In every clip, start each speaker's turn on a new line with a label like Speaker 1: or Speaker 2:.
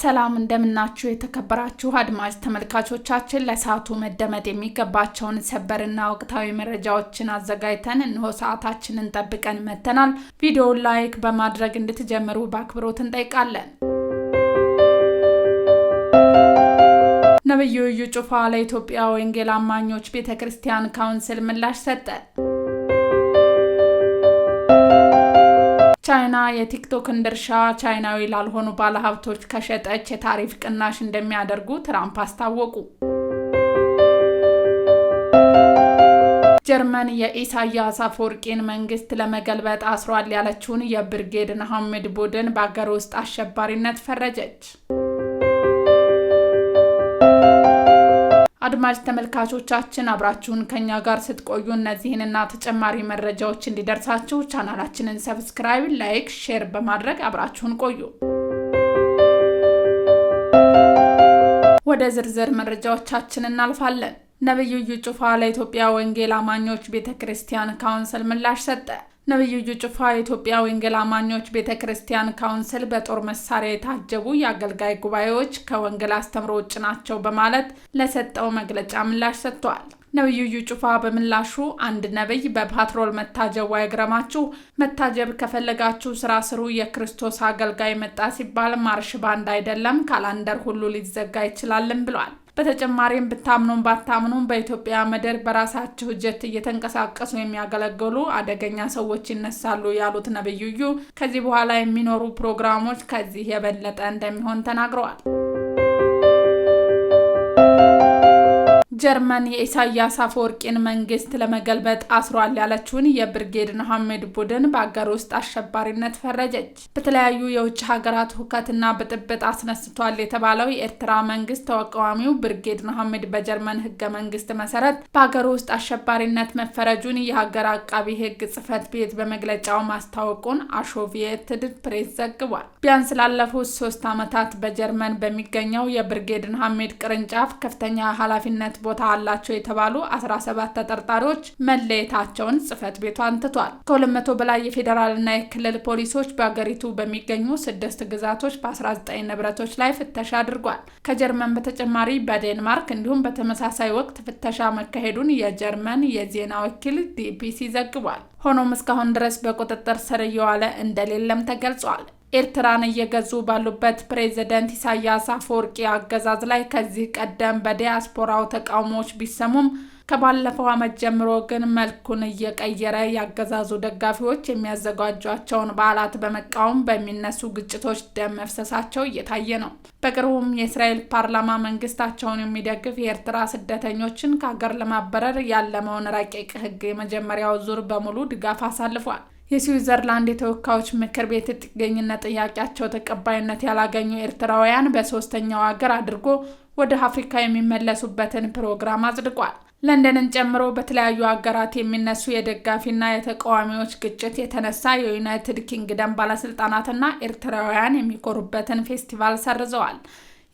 Speaker 1: ሰላም እንደምናችሁ የተከበራችሁ አድማጭ ተመልካቾቻችን ለሰዓቱ መደመጥ የሚገባቸውን ሰበርና ወቅታዊ መረጃዎችን አዘጋጅተን እነሆ ሰዓታችንን ጠብቀን መተናል። ቪዲዮውን ላይክ በማድረግ እንድትጀምሩ በአክብሮት እንጠይቃለን። ነብዩ እዩ ጩፋ ለኢትዮጵያ ወንጌል አማኞች ቤተክርስቲያን ካውንስል ምላሽ ሰጠ። ቻይና የቲክቶክን ድርሻ ቻይናዊ ላልሆኑ ባለሀብቶች ከሸጠች የታሪፍ ቅናሽ እንደሚያደርጉ ትራምፕ አስታወቁ። ጀርመን የኢሳያስ አፈወርቂን መንግስት ለመገልበጥ አስሯል ያለችውን የብርጌድ ንሓመድ ቡድን በአገር ውስጥ አሸባሪነት ፈረጀች። አድማጭ ተመልካቾቻችን አብራችሁን ከኛ ጋር ስትቆዩ እነዚህንና ተጨማሪ መረጃዎች እንዲደርሳችሁ ቻናላችንን ሰብስክራይብ፣ ላይክ፣ ሼር በማድረግ አብራችሁን ቆዩ። ወደ ዝርዝር መረጃዎቻችን እናልፋለን። ነብዩ እዩ ጩፋ ለኢትዮጵያ ወንጌል አማኞች ቤተክርስቲያን ካውንስል ምላሽ ሰጠ። ነብዩ እዩ ጩፋ የኢትዮጵያ ወንጌል አማኞች ቤተክርስቲያን ካውንስል በጦር መሳሪያ የታጀቡ የአገልጋይ ጉባኤዎች ከወንጌል አስተምሮ ውጭ ናቸው በማለት ለሰጠው መግለጫ ምላሽ ሰጥቷል። ነብዩ እዩ ጩፋ በምላሹ አንድ ነብይ በፓትሮል መታጀቡ አይግረማችሁ፣ መታጀብ ከፈለጋችሁ ስራ ስሩ፣ የክርስቶስ አገልጋይ መጣ ሲባል ማርሽ ባንድ አይደለም ካላንደር ሁሉ ሊዘጋ ይችላልም ብሏል። በተጨማሪም ብታምኑም ባታምኑም በኢትዮጵያ ምድር በራሳቸው ጀት እየተንቀሳቀሱ የሚያገለግሉ አደገኛ ሰዎች ይነሳሉ ያሉት ነብዩ እዩ ከዚህ በኋላ የሚኖሩ ፕሮግራሞች ከዚህ የበለጠ እንደሚሆን ተናግረዋል። ጀርመን የኢሳያስ አፈወርቂን መንግስት ለመገልበጥ አስሯል ያለችውን የብርጌድ ንሓመድ ቡድን በአገር ውስጥ አሸባሪነት ፈረጀች። በተለያዩ የውጭ ሀገራት ሁከትና ብጥብጥ አስነስቷል የተባለው የኤርትራ መንግስት ተቃዋሚው ብርጌድ ንሓመድ በጀርመን ህገ መንግስት መሰረት በአገር ውስጥ አሸባሪነት መፈረጁን የሀገር አቃቢ ህግ ጽህፈት ቤት በመግለጫው ማስታወቁን አሶሺየትድ ፕሬስ ዘግቧል። ቢያንስ ላለፉት 3 ዓመታት በጀርመን በሚገኘው የብርጌድ ንሓመድ ቅርንጫፍ ከፍተኛ ኃላፊነት ቦታ አላቸው የተባሉ 17 ተጠርጣሪዎች መለየታቸውን ጽህፈት ቤቱ አንትቷል። ከ200 በላይ የፌዴራልና የክልል ፖሊሶች በአገሪቱ በሚገኙ 6 ግዛቶች በ19 ንብረቶች ላይ ፍተሻ አድርጓል። ከጀርመን በተጨማሪ በዴንማርክ እንዲሁም በተመሳሳይ ወቅት ፍተሻ መካሄዱን የጀርመን የዜና ወኪል ዲፒሲ ዘግቧል። ሆኖም እስካሁን ድረስ በቁጥጥር ስር እየዋለ እንደሌለም ተገልጿል። ኤርትራን እየገዙ ባሉበት ፕሬዝዳንት ኢሳያስ አፈወርቂ አገዛዝ ላይ ከዚህ ቀደም በዲያስፖራው ተቃውሞዎች ቢሰሙም ከባለፈው ዓመት ጀምሮ ግን መልኩን እየቀየረ ያገዛዙ ደጋፊዎች የሚያዘጋጇቸውን በዓላት በመቃወም በሚነሱ ግጭቶች ደም መፍሰሳቸው እየታየ ነው። በቅርቡም የእስራኤል ፓርላማ መንግስታቸውን የሚደግፍ የኤርትራ ስደተኞችን ከሀገር ለማባረር ያለመውን ረቂቅ ህግ የመጀመሪያው ዙር በሙሉ ድጋፍ አሳልፏል። የስዊዘርላንድ የተወካዮች ምክር ቤት ጥገኝነት ጥያቄያቸው ተቀባይነት ያላገኙ ኤርትራውያን በሶስተኛው ሀገር አድርጎ ወደ አፍሪካ የሚመለሱበትን ፕሮግራም አጽድቋል። ለንደንን ጨምሮ በተለያዩ ሀገራት የሚነሱ የደጋፊና የተቃዋሚዎች ግጭት የተነሳ የዩናይትድ ኪንግደም ባለስልጣናትና ኤርትራውያን የሚኮሩበትን ፌስቲቫል ሰርዘዋል።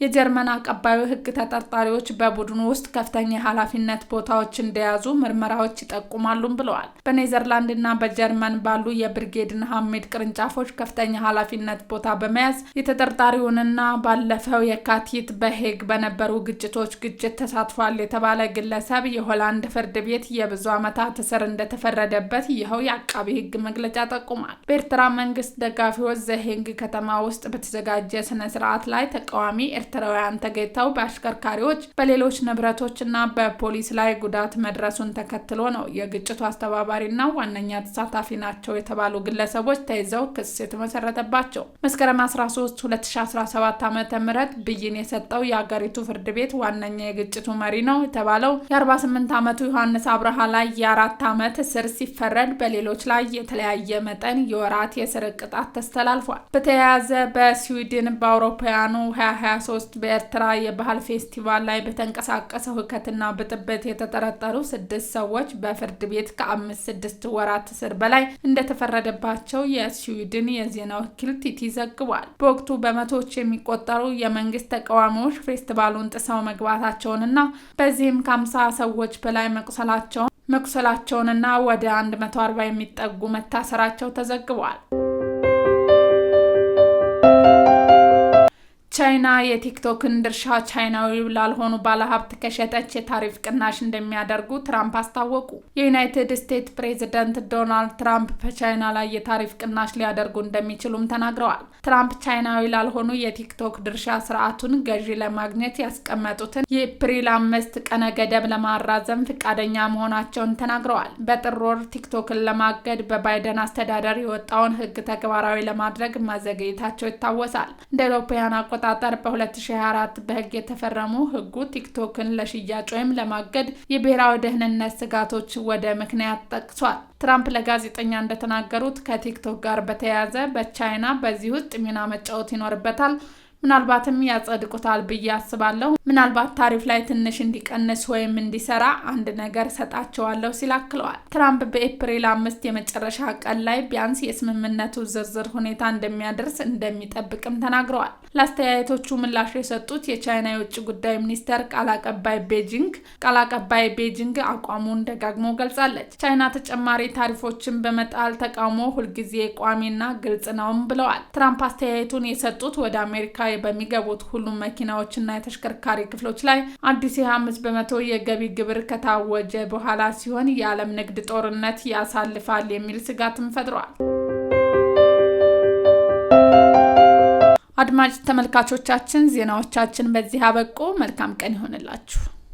Speaker 1: የጀርመን አቀባዩ ህግ ተጠርጣሪዎች በቡድኑ ውስጥ ከፍተኛ የኃላፊነት ቦታዎች እንደያዙ ምርመራዎች ይጠቁማሉም ብለዋል። በኔዘርላንድና በጀርመን ባሉ የብርጌድ ንሓመድ ቅርንጫፎች ከፍተኛ ኃላፊነት ቦታ በመያዝ የተጠርጣሪውንና ባለፈው የካቲት በሄግ በነበሩ ግጭቶች ግጭት ተሳትፏል የተባለ ግለሰብ የሆላንድ ፍርድ ቤት የብዙ ዓመታት እስር እንደተፈረደበት ይኸው የአቃቢ ህግ መግለጫ ጠቁሟል። በኤርትራ መንግስት ደጋፊዎች ዘሄግ ከተማ ውስጥ በተዘጋጀ ስነ ስርዓት ላይ ተቃዋሚ ኤርትራውያን ተገኝተው በአሽከርካሪዎች በሌሎች ንብረቶችና በፖሊስ ላይ ጉዳት መድረሱን ተከትሎ ነው የግጭቱ አስተባባሪና ዋነኛ ተሳታፊ ናቸው የተባሉ ግለሰቦች ተይዘው ክስ የተመሰረተባቸው። መስከረም 13 2017 ዓ.ም ብይን የሰጠው የአገሪቱ ፍርድ ቤት ዋነኛ የግጭቱ መሪ ነው የተባለው የ48 ዓመቱ ዮሐንስ አብርሃ ላይ የ4 ዓመት እስር ሲፈረድ በሌሎች ላይ የተለያየ መጠን የወራት የእስር ቅጣት ተስተላልፏል። በተያያዘ በስዊድን በአውሮፓውያኑ 2023 በኤርትራ የባህል ፌስቲቫል ላይ በተንቀሳቀሰው ሁከትና ብጥብጥ የተጠረጠሩ 6 ሰዎች በፍርድ ቤት ከ5-6 ወራት እስር በላይ እንደተፈረደባቸው የስዊድን የዜና ወኪል ቲቲ ዘግቧል። በወቅቱ በመቶዎች የሚቆጠሩ የመንግስት ተቃዋሚዎች ፌስቲቫሉን ጥሰው መግባታቸውንና በዚህም ከ50 ሰዎች በላይ መቁሰላቸውንና ወደ 140 የሚጠጉ መታሰራቸው ተዘግቧል። ቻይና የቲክቶክን ድርሻ ቻይናዊው ላልሆኑ ባለሀብት ከሸጠች የታሪፍ ቅናሽ እንደሚያደርጉ ትራምፕ አስታወቁ። የዩናይትድ ስቴትስ ፕሬዝዳንት ዶናልድ ትራምፕ በቻይና ላይ የታሪፍ ቅናሽ ሊያደርጉ እንደሚችሉም ተናግረዋል። ትራምፕ ቻይናዊ ላልሆኑ የቲክቶክ ድርሻ ስርዓቱን ገዢ ለማግኘት ያስቀመጡትን የኤፕሪል 5 ቀነ ገደብ ለማራዘም ፈቃደኛ መሆናቸውን ተናግረዋል። በጥር ወር ቲክቶክን ለማገድ በባይደን አስተዳደር የወጣውን ሕግ ተግባራዊ ለማድረግ ማዘግየታቸው ይታወሳል። እንደ አውሮፓውያን አቆጣጠር በ2024 በህግ የተፈረሙ ህጉ ቲክቶክን ለሽያጭ ወይም ለማገድ የብሔራዊ ደህንነት ስጋቶች ወደ ምክንያት ጠቅሷል። ትራምፕ ለጋዜጠኛ እንደተናገሩት ከቲክቶክ ጋር በተያያዘ በቻይና በዚህ ውስጥ ሚና መጫወት ይኖርበታል። ምናልባትም ያጸድቁታል ብዬ አስባለሁ። ምናልባት ታሪፍ ላይ ትንሽ እንዲቀንስ ወይም እንዲሰራ አንድ ነገር ሰጣቸዋለሁ ሲል አክለዋል። ትራምፕ በኤፕሪል 5 የመጨረሻ ቀን ላይ ቢያንስ የስምምነቱ ዝርዝር ሁኔታ እንደሚያደርስ እንደሚጠብቅም ተናግረዋል። ለአስተያየቶቹ ምላሽ የሰጡት የቻይና የውጭ ጉዳይ ሚኒስቴር ቃል አቀባይ ቤጂንግ አቋሙን ደጋግሞ ገልጻለች። ቻይና ተጨማሪ ታሪፎችን በመጣል ተቃውሞ ሁልጊዜ ቋሚና ግልጽ ነውም ብለዋል። ትራምፕ አስተያየቱን የሰጡት ወደ አሜሪካ በሚገቡት ሁሉም መኪናዎችና የተሽከርካሪ ክፍሎች ላይ አዲስ የ5% የገቢ ግብር ከታወጀ በኋላ ሲሆን የዓለም ንግድ ጦርነት ያሳልፋል የሚል ስጋትም ፈጥሯል። አድማጭ ተመልካቾቻችን ዜናዎቻችን በዚህ አበቁ። መልካም ቀን ይሆንላችሁ።